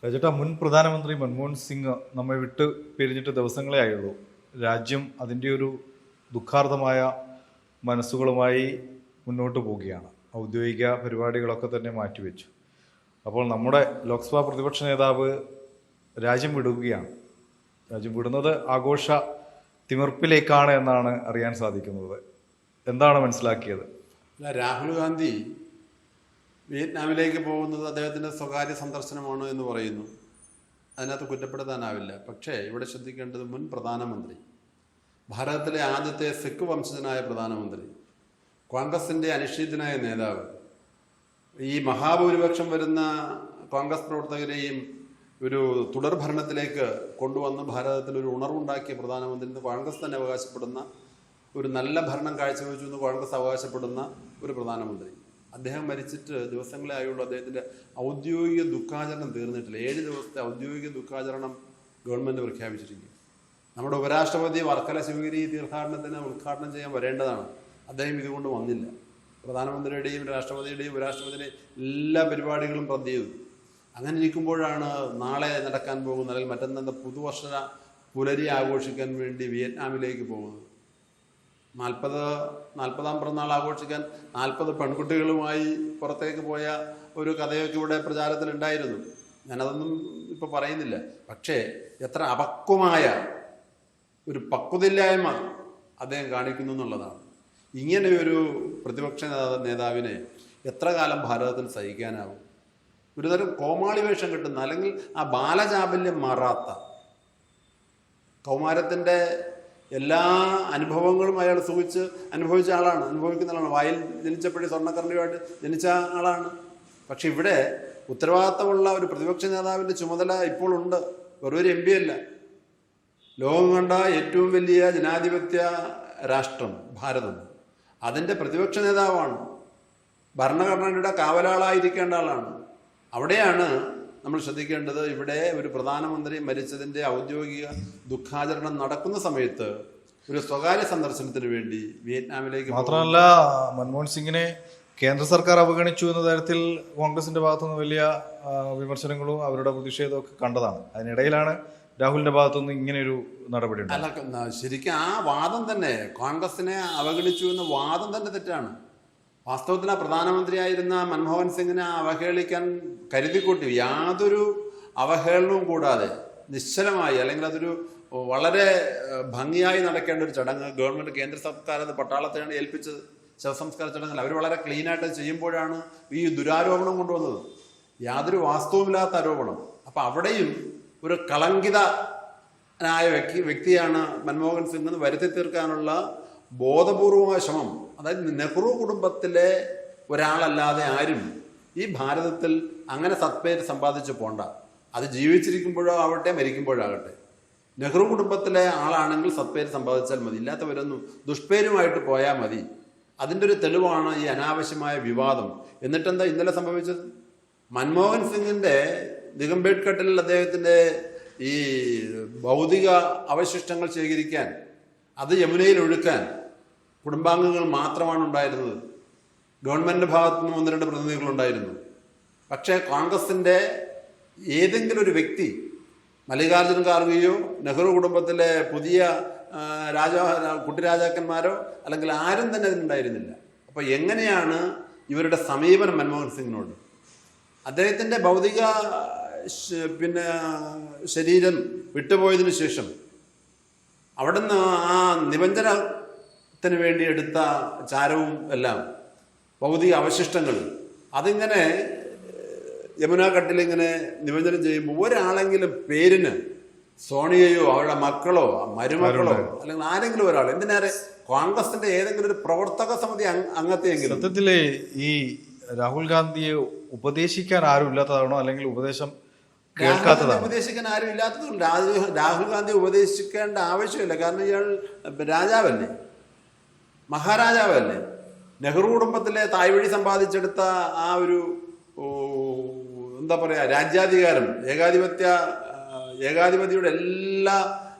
ചേട്ടാ, മുൻ പ്രധാനമന്ത്രി മൻമോഹൻ സിംഗ് നമ്മെ വിട്ട് പിരിഞ്ഞിട്ട് ദിവസങ്ങളേ ആയുള്ളൂ. രാജ്യം അതിൻ്റെ ഒരു ദുഃഖാർദ്ധമായ മനസ്സുകളുമായി മുന്നോട്ട് പോവുകയാണ്. ഔദ്യോഗിക പരിപാടികളൊക്കെ തന്നെ മാറ്റിവെച്ചു. അപ്പോൾ നമ്മുടെ ലോക്സഭാ പ്രതിപക്ഷ നേതാവ് രാജ്യം വിടുകയാണ്. രാജ്യം വിടുന്നത് ആഘോഷ തിമിർപ്പിലേക്കാണ് എന്നാണ് അറിയാൻ സാധിക്കുന്നത്. എന്താണ് മനസ്സിലാക്കിയത്? രാഹുൽ ഗാന്ധി വിയറ്റ്നാമിലേക്ക് പോകുന്നത് അദ്ദേഹത്തിൻ്റെ സ്വകാര്യ സന്ദർശനമാണ് എന്ന് പറയുന്നു. അതിനകത്ത് കുറ്റപ്പെടുത്താനാവില്ല. പക്ഷേ ഇവിടെ ശ്രദ്ധിക്കേണ്ടത് മുൻ പ്രധാനമന്ത്രി, ഭാരതത്തിലെ ആദ്യത്തെ സിഖ് വംശജനായ പ്രധാനമന്ത്രി, കോൺഗ്രസിൻ്റെ അനിശ്ചിതനായ നേതാവ്, ഈ മഹാഭൂരിപക്ഷം വരുന്ന കോൺഗ്രസ് പ്രവർത്തകരെയും ഒരു തുടർ ഭരണത്തിലേക്ക് കൊണ്ടുവന്ന് ഭാരതത്തിൽ ഒരു ഉണർവുണ്ടാക്കിയ പ്രധാനമന്ത്രി, കോൺഗ്രസ് തന്നെ അവകാശപ്പെടുന്ന ഒരു നല്ല ഭരണം കാഴ്ചവെച്ചു എന്ന് കോൺഗ്രസ് അവകാശപ്പെടുന്ന ഒരു പ്രധാനമന്ത്രി, അദ്ദേഹം മരിച്ചിട്ട് ദിവസങ്ങളെ ആയുള്ളൂ. അദ്ദേഹത്തിൻ്റെ ഔദ്യോഗിക ദുഃഖാചരണം തീർന്നിട്ടില്ല. 7 ദിവസത്തെ ഔദ്യോഗിക ദുഃഖാചരണം ഗവൺമെൻറ് പ്രഖ്യാപിച്ചിരിക്കും. നമ്മുടെ ഉപരാഷ്ട്രപതി വർക്കല ശിവഗിരി തീർത്ഥാടനത്തിന് ഉദ്ഘാടനം ചെയ്യാൻ വരേണ്ടതാണ്. അദ്ദേഹം ഇതുകൊണ്ട് വന്നില്ല. പ്രധാനമന്ത്രിയുടെയും രാഷ്ട്രപതിയുടെയും ഉപരാഷ്ട്രപതിയുടെയും എല്ലാ പരിപാടികളും റദ്ദ് ചെയ്തു. അങ്ങനെ ഇരിക്കുമ്പോഴാണ് നാളെ നടക്കാൻ പോകുന്ന അല്ലെങ്കിൽ മറ്റന്നാൾ പുതുവർഷ പുലരി ആഘോഷിക്കാൻ വേണ്ടി വിയറ്റ്നാമിലേക്ക് പോകുന്നത്. 40-ാം പിറന്നാൾ ആഘോഷിക്കാൻ 40 പെൺകുട്ടികളുമായി പുറത്തേക്ക് പോയ ഒരു കഥയൊക്കെ ഇവിടെ പ്രചാരത്തിലുണ്ടായിരുന്നു. ഞാനതൊന്നും ഇപ്പോൾ പറയുന്നില്ല. പക്ഷേ എത്ര അപക്വമായ ഒരു പക്വതയില്ലായ്മ അദ്ദേഹം കാണിക്കുന്നു എന്നുള്ളതാണ്. ഇങ്ങനെയൊരു പ്രതിപക്ഷ നേതാവിനെ എത്ര കാലം ഭാരതത്തിൽ സഹിക്കാനാവും? ഒരുതരം കോമാളി വേഷം കിട്ടുന്ന, അല്ലെങ്കിൽ ആ ബാലചാബല്യം മാറാത്ത, കൗമാരത്തിൻ്റെ എല്ലാ അനുഭവങ്ങളും അയാൾ അനുഭവിച്ച ആളാണ്, അനുഭവിക്കുന്ന ആളാണ്. വായിൽ ജനിച്ചപ്പോഴേ സ്വർണ്ണക്കരണ്ടിയുമായിട്ട് ജനിച്ച ആളാണ്. പക്ഷെ ഇവിടെ ഉത്തരവാദിത്തമുള്ള ഒരു പ്രതിപക്ഷ നേതാവിൻ്റെ ചുമതല ഇപ്പോൾ ഉണ്ട്. വെറൊരു MP അല്ല. ലോകം കണ്ട ഏറ്റവും വലിയ ജനാധിപത്യ രാഷ്ട്രം ഭാരതം, അതിൻ്റെ പ്രതിപക്ഷ നേതാവാണ്. ഭരണഘടനയുടെ കാവലാളായിരിക്കേണ്ട ആളാണ്. അവിടെയാണ് നമ്മൾ ശ്രദ്ധിക്കേണ്ടത്. ഇവിടെ ഒരു പ്രധാനമന്ത്രി മരിച്ചതിൻ്റെ ഔദ്യോഗിക ദുഃഖാചരണം നടക്കുന്ന സമയത്ത് ഒരു സ്വകാര്യ സന്ദർശനത്തിന് വേണ്ടി വിയറ്റ്നാമിലേക്ക്, മാത്രമല്ല മൻമോഹൻ സിംഗിനെ കേന്ദ്ര സർക്കാർ അവഗണിച്ചു എന്ന തരത്തിൽ കോൺഗ്രസിന്റെ ഭാഗത്തുനിന്ന് വലിയ വിമർശനങ്ങളും അവരുടെ പ്രതിഷേധവും ഒക്കെ കണ്ടതാണ്. അതിനിടയിലാണ് രാഹുലിന്റെ ഭാഗത്തുനിന്ന് ഇങ്ങനെയൊരു നടപടി ഉണ്ട്. അല്ല, ശരിക്കും ആ വാദം തന്നെ, കോൺഗ്രസിനെ അവഗണിച്ചു എന്ന വാദം തന്നെ തെറ്റാണ്. വാസ്തവത്തിൽ ആ പ്രധാനമന്ത്രിയായിരുന്ന മൻമോഹൻ സിംഗിനെ അവഹേളിക്കാൻ കരുതിക്കൂട്ടി യാതൊരു അവഹേളനവും കൂടാതെ നിശ്ചലമായി, അല്ലെങ്കിൽ അതൊരു വളരെ ഭംഗിയായി നടക്കേണ്ട ഒരു ചടങ്ങ് ഗവൺമെൻറ്, കേന്ദ്ര സർക്കാർ അത് പട്ടാളത്തെയാണ് ഏൽപ്പിച്ചത്. ശവസംസ്കാര ചടങ്ങിൽ അവർ വളരെ ക്ലീനായിട്ട് ചെയ്യുമ്പോഴാണ് ഈ ദുരാരോപണം കൊണ്ടുവന്നത്. യാതൊരു വാസ്തവുമില്ലാത്ത ആരോപണം. അപ്പം അവിടെയും ഒരു കളങ്കിതനായ വ്യക്തിയാണ് മൻമോഹൻ സിംഗ് എന്ന് വരുത്തി തീർക്കാനുള്ള ബോധപൂർവമായ ശ്രമം. അതായത് നെഹ്റു കുടുംബത്തിലെ ഒരാളല്ലാതെ ആരും ഈ ഭാരതത്തിൽ അങ്ങനെ സത്പേര് സമ്പാദിച്ചു പോണ്ട. അത് ജീവിച്ചിരിക്കുമ്പോഴോ ആവട്ടെ മരിക്കുമ്പോഴാകട്ടെ, നെഹ്റു കുടുംബത്തിലെ ആളാണെങ്കിൽ സത്പേര് സമ്പാദിച്ചാൽ മതി, ഇല്ലാത്തവരൊന്നും ദുഷ്പേരുമായിട്ട് പോയാൽ മതി. അതിൻ്റെ ഒരു തെളിവാണ് ഈ അനാവശ്യമായ വിവാദം. എന്നിട്ടെന്താ ഇന്നലെ സംഭവിച്ചത്? മൻമോഹൻ സിംഗിൻ്റെ ദിഗംബേഡ്കട്ടിൽ അദ്ദേഹത്തിൻ്റെ ഈ ഭൗതിക അവശിഷ്ടങ്ങൾ ശേഖരിക്കാൻ, അത് യമുനയിൽ ഒഴുക്കാൻ കുടുംബാംഗങ്ങൾ മാത്രമാണ് ഉണ്ടായിരുന്നത്. ഗവൺമെൻറ് ഭാഗത്തു നിന്ന് 1-2 പ്രതിനിധികളുണ്ടായിരുന്നു. പക്ഷേ കോൺഗ്രസിൻ്റെ ഏതെങ്കിലും ഒരു വ്യക്തി, മല്ലികാർജുൻ ഖാർഗെയോ നെഹ്റു കുടുംബത്തിലെ പുതിയ കുട്ടിരാജാക്കന്മാരോ അല്ലെങ്കിൽ ആരും തന്നെ അതിനുണ്ടായിരുന്നില്ല. അപ്പോൾ എങ്ങനെയാണ് ഇവരുടെ സമീപനം മൻമോഹൻ സിംഗിനോട്? അദ്ദേഹത്തിൻ്റെ ഭൗതിക ശരീരം വിട്ടുപോയതിനു ശേഷം അവിടുന്ന് ആ നിബഞ്ജനത്തിന് വേണ്ടി എടുത്ത ചാരവും എല്ലാം, ഭൗതിക അവശിഷ്ടങ്ങൾ, അതിങ്ങനെ യമുന കട്ടിലിങ്ങനെ നിബഞ്ജനം ചെയ്യുമ്പോൾ ഒരാളെങ്കിലും പേരിന് സോണിയയോ അവരുടെ മക്കളോ മരുമക്കളോ അല്ലെങ്കിൽ ആരെങ്കിലും ഒരാൾ, എന്തിനേറെ കോൺഗ്രസിന്റെ ഏതെങ്കിലും ഒരു പ്രവർത്തക സമിതി അംഗത്തെയെങ്കിലും. സത്യത്തില് ഈ രാഹുൽ ഗാന്ധിയെ ഉപദേശിക്കാൻ ആരും ഇല്ലാത്തതാണോ, അല്ലെങ്കിൽ ഉപദേശം കേൾക്കാത്തതാണോ? ഉപദേശിക്കാൻ ആരും ഇല്ലാത്തതുകൊണ്ട് രാഹുൽ ഗാന്ധി ഉപദേശിക്കേണ്ട ആവശ്യമില്ല. കാരണം ഇയാൾ രാജാവല്ലേ, മഹാരാജാവല്ലേ. നെഹ്റു കുടുംബത്തിലെ തായ്വഴി സമ്പാദിച്ചെടുത്ത ആ ഒരു എന്താ പറയുക, രാജ്യാധികാരം, ഏകാധിപതിയുടെ എല്ലാ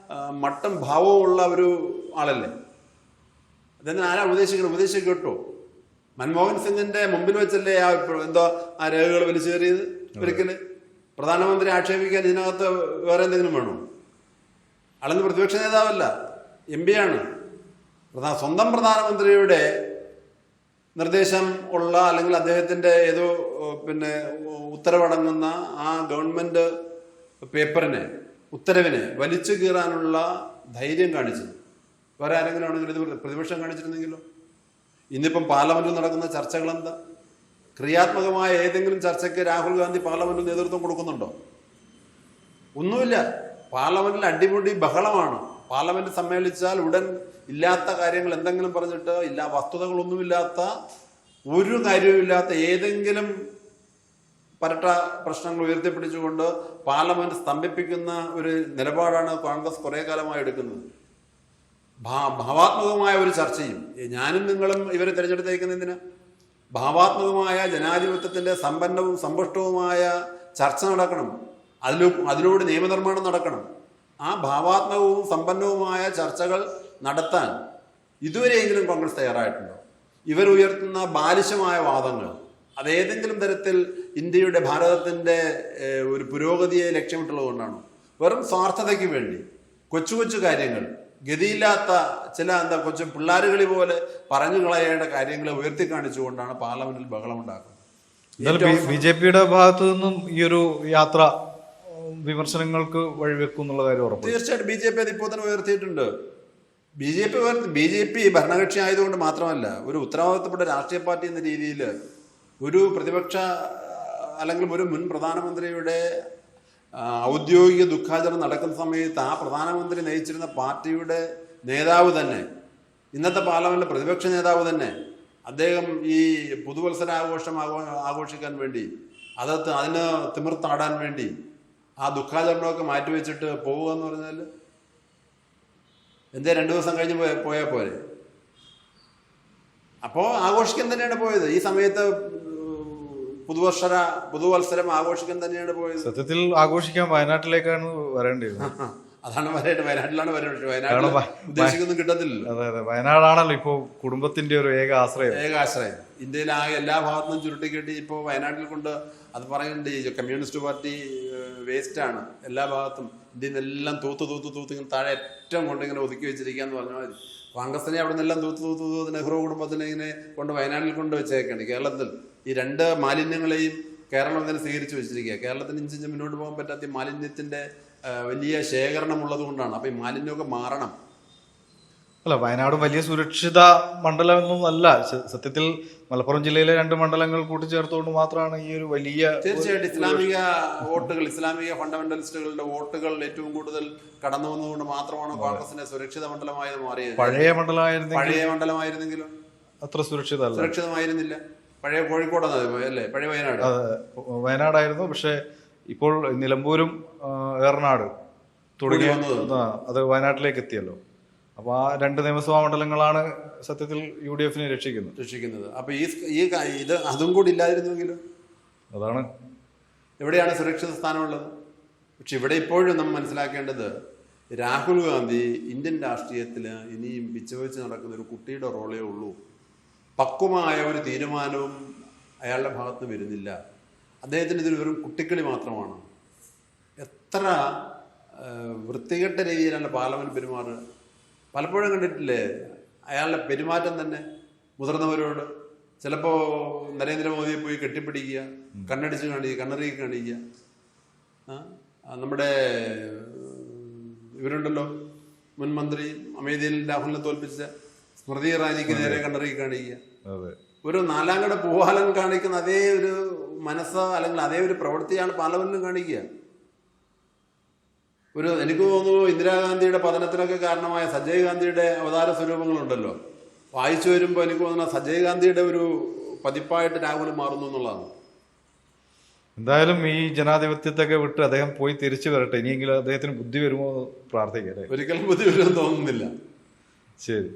മട്ടും ഭാവവും ഉള്ള ഒരു ആളല്ലേ. അതെന്താ ആരാ ഉപദേശിക്കണം കേട്ടോ? മൻമോഹൻ സിംഗിന്റെ മുമ്പിൽ വെച്ചല്ലേ ആ രേഖകൾ വലിച്ചേറിയത് ഒരിക്കല്. പ്രധാനമന്ത്രി ആക്ഷേപിക്കാൻ ഇതിനകത്ത് വേറെ എന്തെങ്കിലും വേണോ? ആളെന്ന് പ്രതിപക്ഷ നേതാവല്ല, MP ആണ്. സ്വന്തം പ്രധാനമന്ത്രിയുടെ നിർദ്ദേശം ഉള്ള അല്ലെങ്കിൽ അദ്ദേഹത്തിന്റെ ഏതോ ഉത്തരവടങ്ങുന്ന ആ ഗവൺമെന്റ് ഉത്തരവിനെ വലിച്ചു കീറാനുള്ള ധൈര്യം കാണിച്ചത് വേറെ ആരെങ്കിലും ആണെങ്കിൽ ഇത് പ്രതിപക്ഷം കാണിച്ചിരുന്നെങ്കിലോ? ഇന്നിപ്പം പാർലമെന്റിൽ നടക്കുന്ന ചർച്ചകൾ എന്താ? ക്രിയാത്മകമായ ഏതെങ്കിലും ചർച്ചയ്ക്ക് രാഹുൽ ഗാന്ധി പാർലമെന്റിൽ നേതൃത്വം കൊടുക്കുന്നുണ്ടോ? ഒന്നുമില്ല. പാർലമെന്റിൽ അടിമുടി ബഹളമാണ്. പാർലമെന്റ് സമ്മേളിച്ചാൽ ഉടൻ ഇല്ലാത്ത കാര്യങ്ങൾ എന്തെങ്കിലും പറഞ്ഞിട്ട് വസ്തുതകളൊന്നുമില്ലാത്ത, ഒരു കാര്യവുമില്ലാത്ത ഏതെങ്കിലും പരട്ട പ്രശ്നങ്ങൾ ഉയർത്തിപ്പിടിച്ചുകൊണ്ട് പാർലമെന്റ് സ്തംഭിപ്പിക്കുന്ന ഒരു നിലപാടാണ് കോൺഗ്രസ് കുറെ കാലമായി എടുക്കുന്നത്. ഭാവാത്മകമായ ഒരു ചർച്ചയും, ഞാനും നിങ്ങളും ഇവരെ തിരഞ്ഞെടുത്തേക്കുന്നതിന് ഭാവാത്മകമായ ജനാധിപത്യത്തിന്റെ സമ്പന്നവും സമ്പുഷ്ടവുമായ ചർച്ച നടക്കണം. അതിലൂടെ നിയമനിർമ്മാണം നടക്കണം. ആ ഭാവാത്മകവും സമ്പന്നവുമായ ചർച്ചകൾ നടത്താൻ ഇതുവരെയെങ്കിലും കോൺഗ്രസ് തയ്യാറായിട്ടുണ്ടോ? ഇവർ ഉയർത്തുന്ന ബാലിശമായ വാദങ്ങൾ അതേതെങ്കിലും തരത്തിൽ ഇന്ത്യയുടെ, ഭാരതത്തിന്റെ ഒരു പുരോഗതിയെ ലക്ഷ്യമിട്ടുള്ളതുകൊണ്ടാണോ? വെറും സ്വാർത്ഥതയ്ക്ക് വേണ്ടി കൊച്ചു കൊച്ചു കാര്യങ്ങൾ, ഗതിയില്ലാത്ത ചില കൊച്ചു പിള്ളാരുകളി പോലെ പറഞ്ഞു കളയേണ്ട കാര്യങ്ങളെ ഉയർത്തി കാണിച്ചുകൊണ്ടാണ് പാർലമെന്റിൽ ബഹളമുണ്ടാക്കുന്നത്. BJPയുടെ ഭാഗത്തു നിന്നും ഈ ഒരു യാത്ര വിമർശനങ്ങൾക്ക് വഴിവെക്കും എന്നുള്ള കാര്യം ഉറപ്പ്. തീർച്ചയായിട്ടും BJP അത് ഇപ്പോൾ തന്നെ ഉയർത്തിയിട്ടുണ്ട്. BJP ഭരണകക്ഷി ആയതുകൊണ്ട് മാത്രമല്ല, ഒരു ഉത്തരവാദിത്തപ്പെട്ട രാഷ്ട്രീയ പാർട്ടി എന്ന രീതിയിൽ ഒരു പ്രതിപക്ഷ അല്ലെങ്കിൽ ഒരു മുൻ പ്രധാനമന്ത്രിയുടെ ഔദ്യോഗിക ദുഃഖാചരണം നടക്കുന്ന സമയത്ത് ആ പ്രധാനമന്ത്രി നയിച്ചിരുന്ന പാർട്ടിയുടെ നേതാവ് തന്നെ, ഇന്നത്തെ പാർലമെന്റിലെ പ്രതിപക്ഷ നേതാവ് തന്നെ, അദ്ദേഹം ഈ പുതുവത്സരാഘോഷം ആഘോഷിക്കാൻ വേണ്ടി അതിന് തിമിർത്താടാൻ വേണ്ടി ആ ദുഃഖാചരണമൊക്കെ മാറ്റിവെച്ചിട്ട് പോവുക എന്ന് പറഞ്ഞാൽ എന്തേ 2 ദിവസം കഴിഞ്ഞ് പോയാൽ പോരെ? അപ്പോൾ ആഘോഷിക്കാൻ തന്നെയാണ് പോയത്. ഈ സമയത്ത് പുതുവത്സരം ആഘോഷിക്കാൻ തന്നെയാണ് പോയത്. സത്യത്തിൽ ആഘോഷിക്കാൻ വയനാട്ടിലേക്കാണ് വരേണ്ടത്. അതാണ് വയനാട്ടിലാണ് വരേണ്ടത്. വയനാട്ടിൽ ഉദ്ദേശിക്കൊന്നും കിട്ടത്തില്ലല്ലോ. അതെ അതെ, വയനാടാണല്ലോ ഇപ്പോ കുടുംബത്തിന്റെ ഒരു ഏക ആശ്രയം. ഇന്ത്യയിലാകെ എല്ലാ ഭാഗത്തുനിന്നും ചുരുട്ടിക്കെട്ടി ഇപ്പോൾ വയനാട്ടിൽ കൊണ്ട് അത് പറയുന്നുണ്ട്. ഈ കമ്മ്യൂണിസ്റ്റ് പാർട്ടി വേസ്റ്റാണ്, എല്ലാ ഭാഗത്തും ഇന്ത്യയിൽ നിന്നെല്ലാം തൂത്ത് ഇങ്ങനെ താഴെ ഏറ്റവും കൊണ്ട് ഇങ്ങനെ ഒതുക്കി വെച്ചിരിക്കാന്ന് പറഞ്ഞാൽ മതി. കോൺഗ്രസിനെ അവിടെ നിന്നെല്ലാം തൂത്ത് നെഹ്റു കുടുംബത്തിനെ ഇങ്ങനെ കൊണ്ട് വയനാട്ടിൽ കൊണ്ട് വെച്ചേക്കാണ്. കേരളത്തിൽ ഈ 2 മാലിന്യങ്ങളെയും കേരളം ഇങ്ങനെ സ്വീകരിച്ചു വെച്ചിരിക്കുക. കേരളത്തിന് ഇഞ്ചിഞ്ച് മുന്നോട്ട് പോകാൻ പറ്റാത്ത ഈ മാലിന്യത്തിന്റെ വലിയ ശേഖരണം ഉള്ളത് കൊണ്ടാണ്. അപ്പൊ ഈ മാലിന്യമൊക്കെ മാറണം. അല്ല, വയനാട് വലിയ സുരക്ഷിത മണ്ഡലമൊന്നും അല്ല. സത്യത്തിൽ മലപ്പുറം ജില്ലയിലെ 2 മണ്ഡലങ്ങൾ കൂട്ടിച്ചേർത്തുകൊണ്ട് മാത്രമാണ് ഈ ഒരു വലിയ, തീർച്ചയായിട്ടും ഇസ്ലാമിക വോട്ടുകൾ, ഇസ്ലാമിക ഫണ്ടമെന്റലിസ്റ്റുകളുടെ വോട്ടുകൾ ഏറ്റവും കൂടുതൽ കടന്നു വന്നതുകൊണ്ട് മാത്രമാണ് കോൺഗ്രസിന്റെ സുരക്ഷിത മണ്ഡലമായത് മാറിയത്. പഴയ മണ്ഡലമായിരുന്നെങ്കിലും അത്ര സുരക്ഷിതമായിരുന്നില്ല. പഴയ കോഴിക്കോടാണ് അല്ലേ? പഴയ വയനാടായിരുന്നു. പക്ഷെ ഇപ്പോൾ നിലമ്പൂരും ഏറനാട് തുടങ്ങിയ അത് വയനാട്ടിലേക്ക് എത്തിയല്ലോ. അപ്പൊ ആ 2 നിയമസഭാ മണ്ഡലങ്ങളാണ് സത്യത്തിൽ UDF-നെ രക്ഷിക്കുന്നത്. അപ്പൊ ഇത് അതും കൂടി ഇല്ലായിരുന്നെങ്കിലും അതാണ് എവിടെയാണ് സുരക്ഷിത സ്ഥാനമുള്ളത്? പക്ഷെ ഇവിടെ ഇപ്പോഴും നമ്മൾ മനസ്സിലാക്കേണ്ടത്, രാഹുൽ ഗാന്ധി ഇന്ത്യൻ രാഷ്ട്രീയത്തിൽ ഇനിയും പിച്ചവെച്ച് നടക്കുന്ന ഒരു കുട്ടിയുടെ റോളേ ഉള്ളൂ. പക്വമായ ഒരു തീരുമാനവും അയാളുടെ ഭാഗത്ത് വരുന്നില്ല. അദ്ദേഹത്തിന് ഇതൊരു വെറും കുട്ടിക്കളി മാത്രമാണ്. എത്ര വൃത്തികെട്ട രീതിയിലാണ് പാർലമെന്റ് പെരുമാറുക. പലപ്പോഴും കണ്ടിട്ടില്ലേ അയാളുടെ പെരുമാറ്റം തന്നെ മുതിർന്നവരോട്? ചിലപ്പോൾ നരേന്ദ്രമോദിയെ പോയി കെട്ടിപ്പിടിക്കുക, കണ്ണടിച്ച് കാണിക്കുക, കണ്ണറിയി കാണിക്കുക. നമ്മുടെ ഇവരുണ്ടല്ലോ, മുൻ മന്ത്രി അമേദിയിൽ രാഹുലിനെ തോൽപ്പിച്ച സ്മൃതി ഇറാനിക്ക് നേരെ കണ്ണറിയി കാണിക്കുക. ഒരു 4ാം കട പൂവാലൻ കാണിക്കുന്ന അതേ ഒരു മനസ്സ് അല്ലെങ്കിൽ അതേ ഒരു പ്രവൃത്തിയാണ് പാർലമെന്റിലും കാണിക്കുക. എനിക്ക് തോന്നുന്നു ഇന്ദിരാഗാന്ധിയുടെ പതനത്തിനൊക്കെ കാരണമായ സഞ്ജയ് ഗാന്ധിയുടെ അവതാര സ്വരൂപങ്ങളുണ്ടല്ലോ, വായിച്ചു വരുമ്പോൾ എനിക്ക് തോന്നുന്ന സഞ്ജയ് ഗാന്ധിയുടെ ഒരു പതിപ്പായിട്ട് രാഹുൽ മാറുന്നു എന്നുള്ളതാണ്. എന്തായാലും ഈ ജനാധിപത്യത്തൊക്കെ വിട്ട് അദ്ദേഹം പോയി തിരിച്ചു വരട്ടെ. ഇനിയെങ്കിലും അദ്ദേഹത്തിന് ബുദ്ധി വരുമോ പ്രാർത്ഥിക്കട്ടെ. ഒരിക്കലും ബുദ്ധി വരുമെന്ന് തോന്നുന്നില്ല. ശരി.